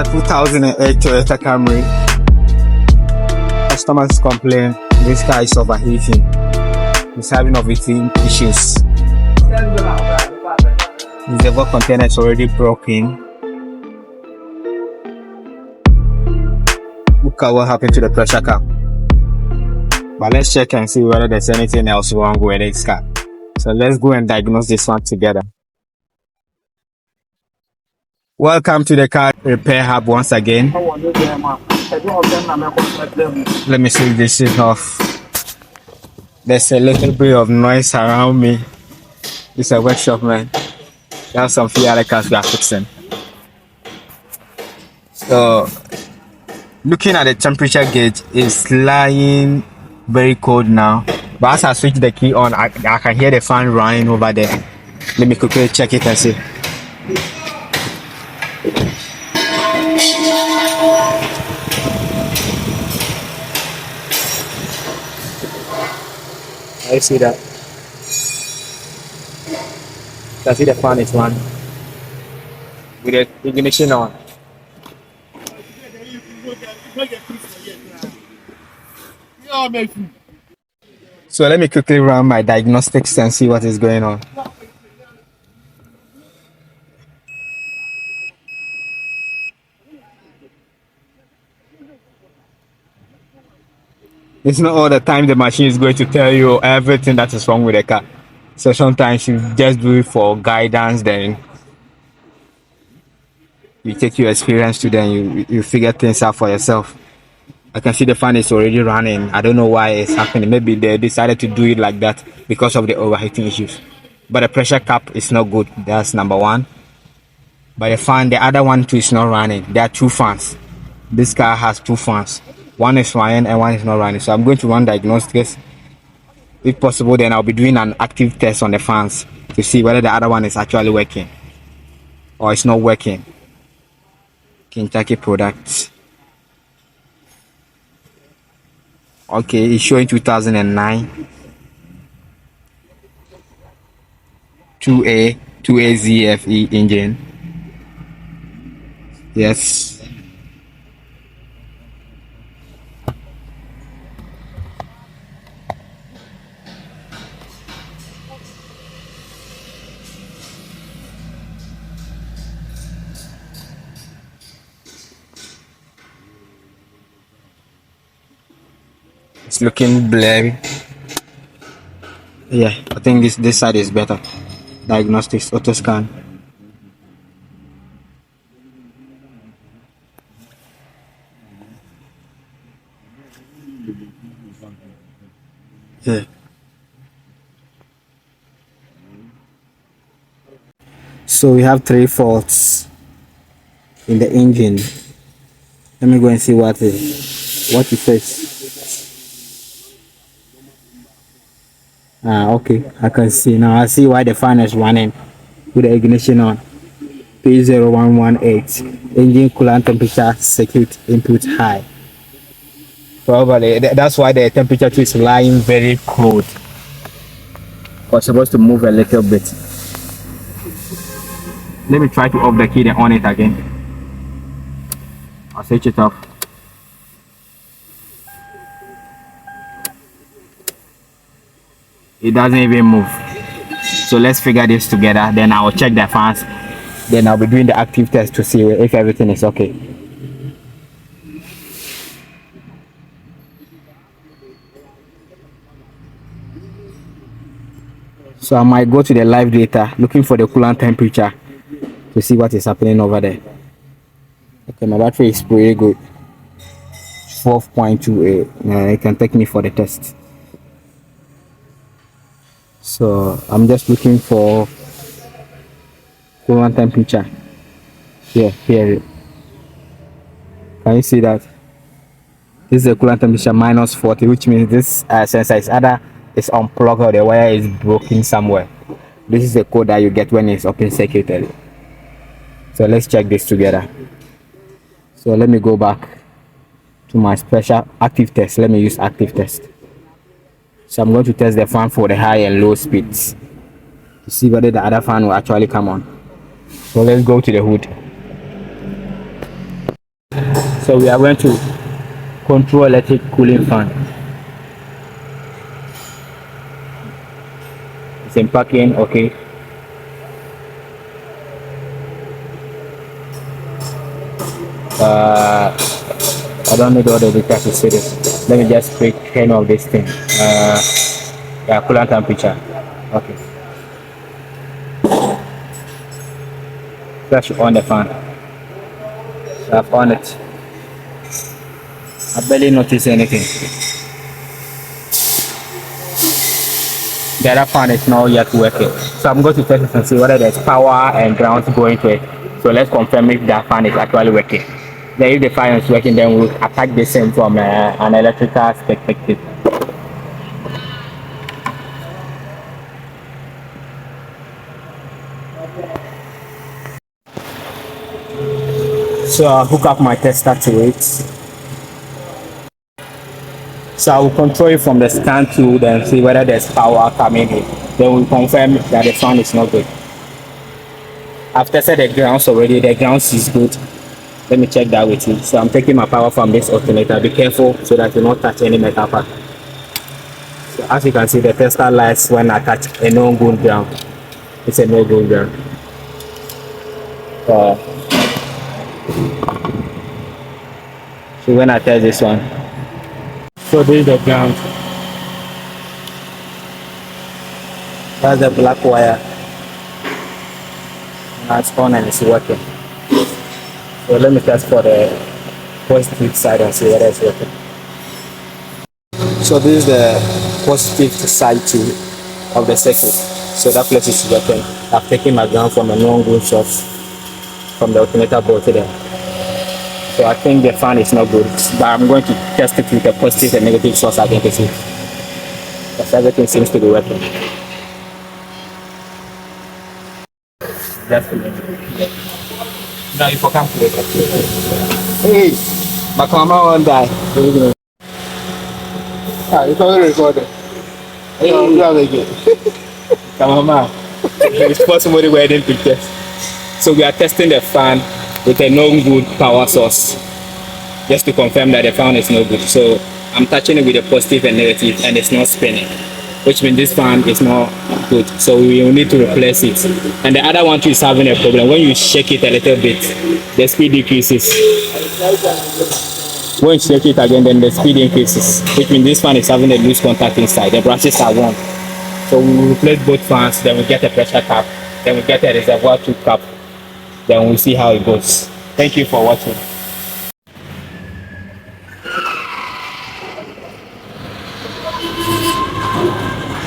a 2008 Toyota Camry. Customers complain this car is overheating. It's having overheating issues. The reservoir container is already broken. Look at what happened to the pressure cap. But let's check and see whether there's anything else wrong with this car. So let's go and diagnose this one together. Welcome to the car repair hub once again. Let me see if this is off. There's a little bit of noise around me. It's a workshop, man. There are some few other cars we are fixing. So, looking at the temperature gauge, it's lying very cold now. But as I switch the key on, I can hear the fan running over there. Let me quickly check it and see. I see that. I see the fan is running with the ignition on. So let me quickly run my diagnostics and see what is going on. It's not all the time the machine is going to tell you everything that is wrong with the car. So sometimes you just do it for guidance, then you take your experience to then you figure things out for yourself. I can see the fan is already running. I don't know why it's happening. Maybe they decided to do it like that because of the overheating issues. But the pressure cap is not good. That's number one. But the fan, the other one too, is not running. There are two fans. This car has two fans. One is running and one is not running. So I'm going to run diagnostics. If possible, then I'll be doing an active test on the fans to see whether the other one is actually working or it's not working. Kentucky products. Okay, it's showing 2009. 2A ZFE engine. Yes. It's looking blurry. Yeah, I think this side is better. Diagnostics, auto scan. Yeah. So we have three faults in the engine. Let me go and see what it says. Okay, I can see now. I see why the fan is running with the ignition on. P0118 engine coolant temperature circuit input high. Probably that's why the temperature is lying very cold. We're supposed to move a little bit. Let me try to off the key and on it again. I'll switch it off. It doesn't even move. So let's figure this together. Then I'll check the fans. Then I'll be doing the active test to see if everything is okay. So I might go to the live data looking for the coolant temperature to see what is happening over there. Okay, my battery is pretty good. 12.28. It can take me for the test. So I'm just looking for coolant temperature. Here. Can you see that? This is the coolant temperature minus 40, which means this sensor is either unplugged or the wire is broken somewhere. This is the code that you get when it's open circuited. So let's check this together. So let me go back to my special active test. Let me use active test. So I'm going to test the fan for the high and low speeds to see whether the other fan will actually come on. So let's go to the hood. So we are going to control electric cooling fan. It's in parking, okay. I don't need all the details to see this. Let me just quick turn off this thing. Yeah, coolant temperature. Okay. Press on the fan. So I've on it. I barely notice anything. The other fan is not yet working. So I'm going to test it and see whether there's power and ground going to it. So let's confirm if that fan is actually working. Then if the fan is working, then we'll attack this thing from an electrical perspective. So I'll hook up my tester to it. So I will control it from the scan tool, then see whether there's power coming in. Then we'll confirm that the fan is not good. I've tested the grounds already. The grounds is good. Let me check that with you. So I'm taking my power from this alternator. Be careful so that you don't touch any metal part. So as you can see, the tester lights when I touch a no-good ground. It's a no-good ground. So when I test this one, so this is the ground. That's the black wire. Now it's on and it's working. So let me test for the positive side and see whether it's working. So this is the positive side too of the circuit. So that place is working. I've taken my ground from a non-good source from the alternator board to there. So I think the fan is not good, but I'm going to test it with a positive and negative source again to see. Because everything seems to be working. Definitely. Now you can play. Hey, my camera won't die. It's already recorded. Hey, come on, it's possible the wedding pictures. So we are testing the fan with a no-good power source, just to confirm that the fan is no good. So I'm touching it with a positive and negative, and it's not spinning, which means this fan is not good. So we will need to replace it. And the other one too is having a problem. When you shake it a little bit, the speed decreases. When you shake it again, then the speed increases, which means this fan is having a loose contact inside. The brushes are warm. So we will replace both fans, then we get a pressure cap, then we get a reservoir tube cap, then we'll see how it goes. Thank you for watching.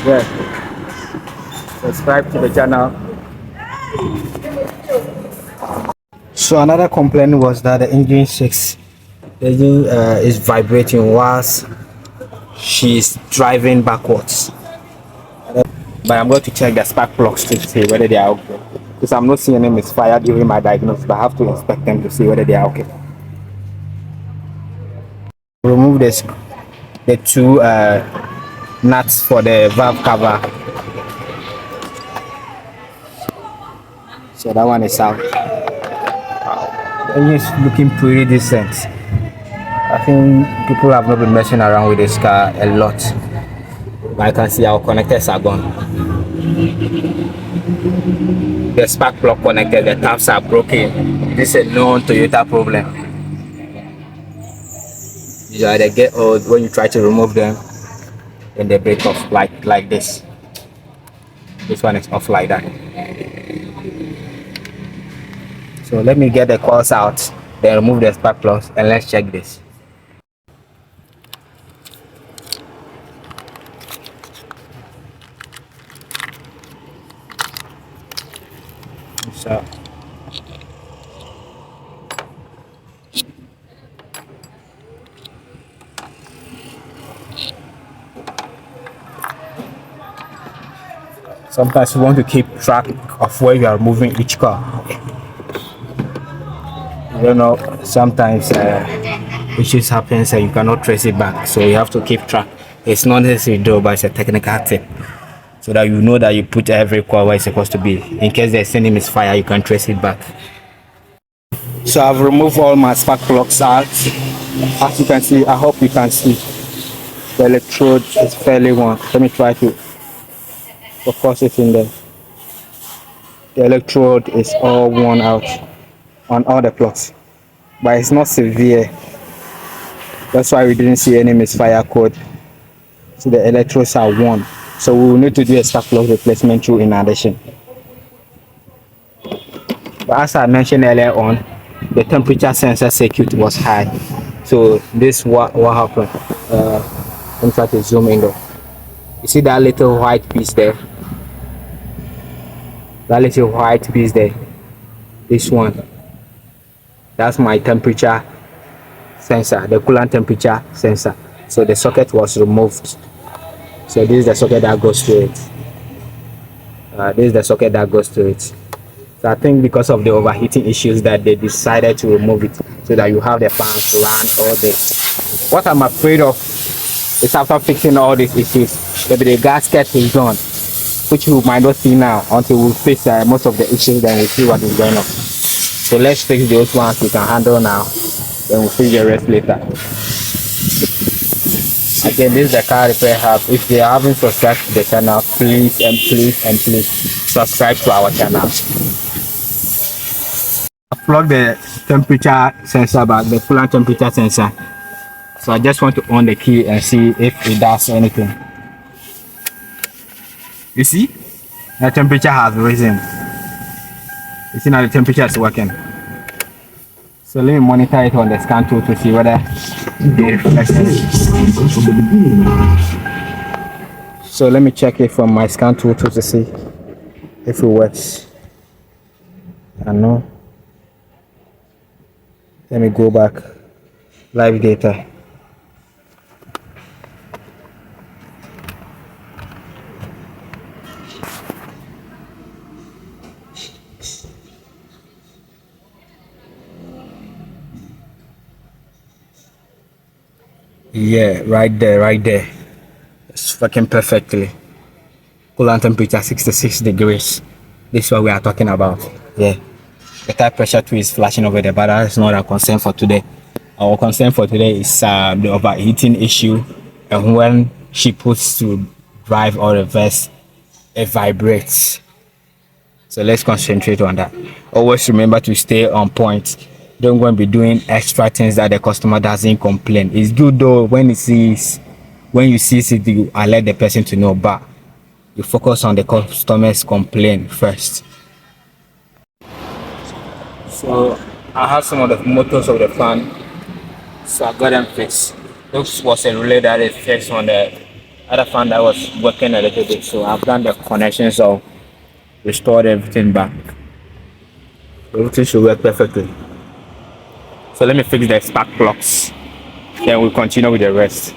Yeah. Subscribe to the channel. So another complaint was that the engine shakes. The engine is vibrating whilst she's driving backwards. But I'm going to check the spark plugs to see whether they are okay. Because I'm not seeing any misfire during my diagnosis, but I have to inspect them to see whether they are okay. Remove this, the two nuts for the valve cover. So that one is out. The engine is looking pretty decent. I think people have not been messing around with this car a lot. But I can see our connectors are gone. The spark plug connector, the taps are broken. This is a known Toyota problem. Usually they get old when you try to remove them, then they break off like this. This one is off like that. So let me get the coils out, then remove the spark plugs, and let's check this. So sometimes you want to keep track of where you are moving each car. You know, sometimes issues happens and you cannot trace it back, so you have to keep track. It's not necessary though, but it's a technical tip, so that you know that you put every coil where it's supposed to be. In case there's any misfire, you can trace it back. So I've removed all my spark plugs out. As you can see, I hope you can see the electrode is fairly worn. Let me try to focus it in there. The electrode is all worn out on all the plugs, but it's not severe. That's why we didn't see any misfire code. So the electrodes are worn. So we will need to do a spark plug replacement too in addition. But as I mentioned earlier on, the temperature sensor circuit was high. So this what happened. Let me try to zoom in though. You see that little white piece there? That little white piece there. This one. That's my temperature sensor, the coolant temperature sensor. So the socket was removed. So this is the socket that goes to it. This is the socket that goes to it. So I think because of the overheating issues that they decided to remove it so that you have the fans run all day. What I'm afraid of is after fixing all these issues, maybe the gasket is gone, which we might not see now until we fix most of the issues, then we'll see what is going on. So let's fix those ones we can handle now, then we'll fix the rest later. Again, this is the car repair hub. If you haven't subscribed to the channel, please and please and please subscribe to our channel. Plug the temperature sensor back, the coolant temperature sensor. So I just want to on the key and see if it does anything. You see, the temperature has risen. You see now the temperature is working. So let me monitor it on the scan tool to see whether it reflects. So let me check it from my scan tool to see if it works. I know. Let me go back. Live data. Yeah, right there. It's working perfectly. Coolant temperature 66 degrees. This is what we are talking about. Yeah. The tire pressure too is flashing over there, but that's not our concern for today. Our concern for today is the overheating issue, and when she puts to drive or reverse, it vibrates. So let's concentrate on that. Always remember to stay on point. Don't go and be doing extra things that the customer doesn't complain. It's good though when you see it, you alert the person to know, but you focus on the customer's complaint first. So I have some of the motors of the fan, so I got them fixed. This was a relay that is fixed on the other fan that was working a little bit, so I've done the connections, so restored everything back. Everything should work perfectly. So let me fix the spark plugs, then we'll continue with the rest.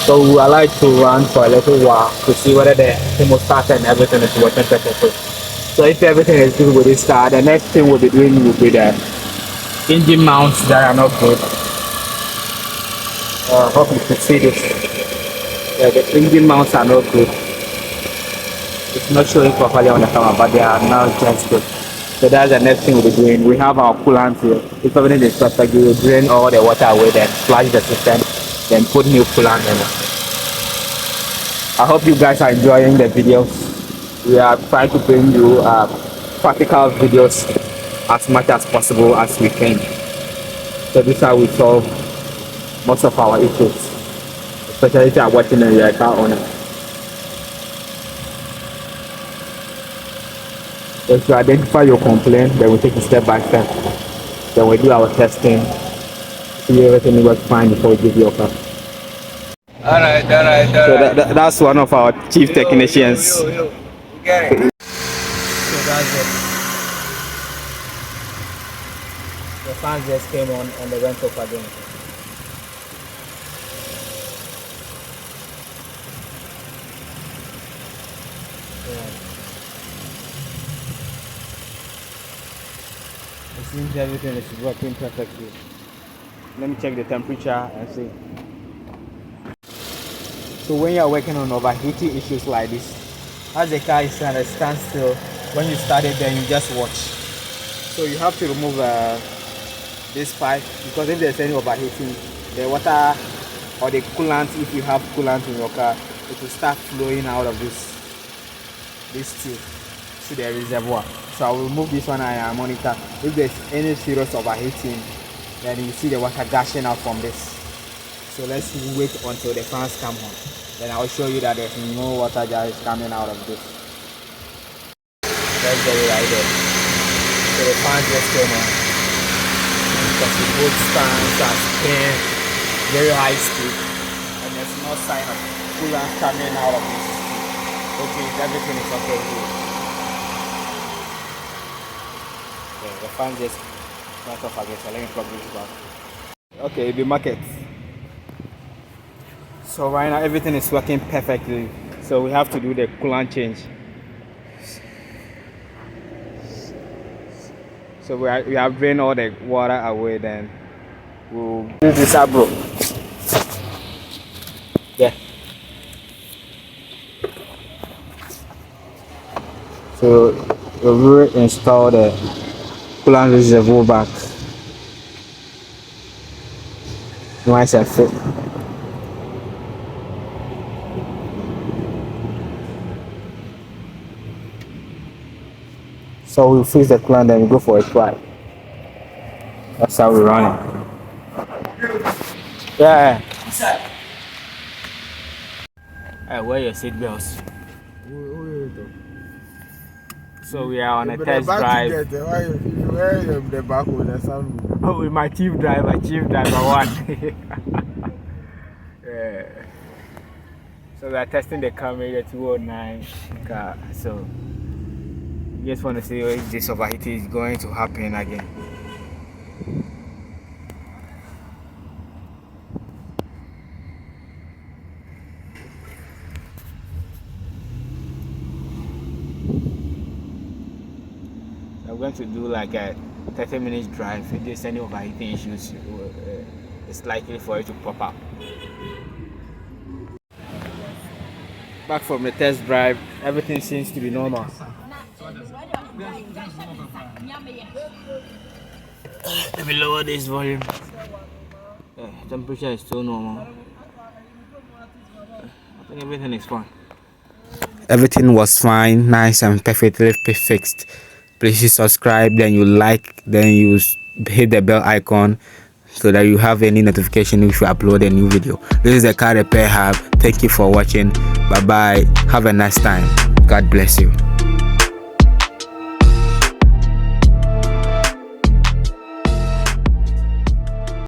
So I like to run for a little while to see whether the thermostat and everything is working perfectly. So if everything is good with this car, the next thing we'll be doing will be the engine mounts that are not good. Hope you can see this. Yeah, the engine mounts are not good. It's not showing properly on the camera, but they are now just good. So that's the next thing we'll be doing. We have our coolant here. If everything is perfect, we will drain all the water away, then flush the system, then put new coolant in it. I hope you guys are enjoying the videos. We are trying to bring you practical videos as much as possible as we can. So this is how we solve most of our issues, especially if you are watching and you're a car owner. If you identify your complaint, then we take it step by step. Then we do our testing, see everything works fine before we give you a car. Alright. So that's one of our chief technicians. Yo. Get it. So that's it. The fans just came on and they went off again. Yeah. It seems everything is working perfectly. Let me check the temperature and see. So when you are working on overheating issues like this, as the car is at a standstill, when you start it, then you just watch. So you have to remove this pipe, because if there's any overheating, the water or the coolant, if you have coolant in your car, it will start flowing out of this tube to the reservoir. So I will remove this one and I monitor. If there's any serious overheating, then you see the water gushing out from this. So let's wait until the fans come on. Then I'll show you that there's no water that is coming out of this. Let's get it right there. So the fans just came on. Because the both fans are spinning very high speed, and there's no sign of coolant coming out of this. Okay, everything is okay here. Okay, the fan just went off again, so let me plug this back. Okay, the market. So right now everything is working perfectly. So we have to do the coolant change. So we have drained all the water away, then we'll use this abro. Yeah. So we'll reinstall the coolant reservoir back. Nice and fit. So we'll fix the coolant, then we go for a try. That's how we run it. Yeah. Hey, wear your seatbelts. So we are on a test drive. Oh, with my chief driver one. Yeah. So we are testing the Camry, the 209 car. So just want to see if this overheating is going to happen again. I'm going to do like a 30 minutes drive. If there's any overheating issues, it's likely for it to pop up. Back from the test drive, everything seems to be normal. Let me lower this volume. Temperature is still normal. I think everything is fine. Everything was fine, nice and perfectly fixed. Please you subscribe, then you like, then you hit the bell icon so that you have any notification if you upload a new video. This is the Car Repair Hub. Thank you for watching. Bye bye. Have a nice time. God bless you.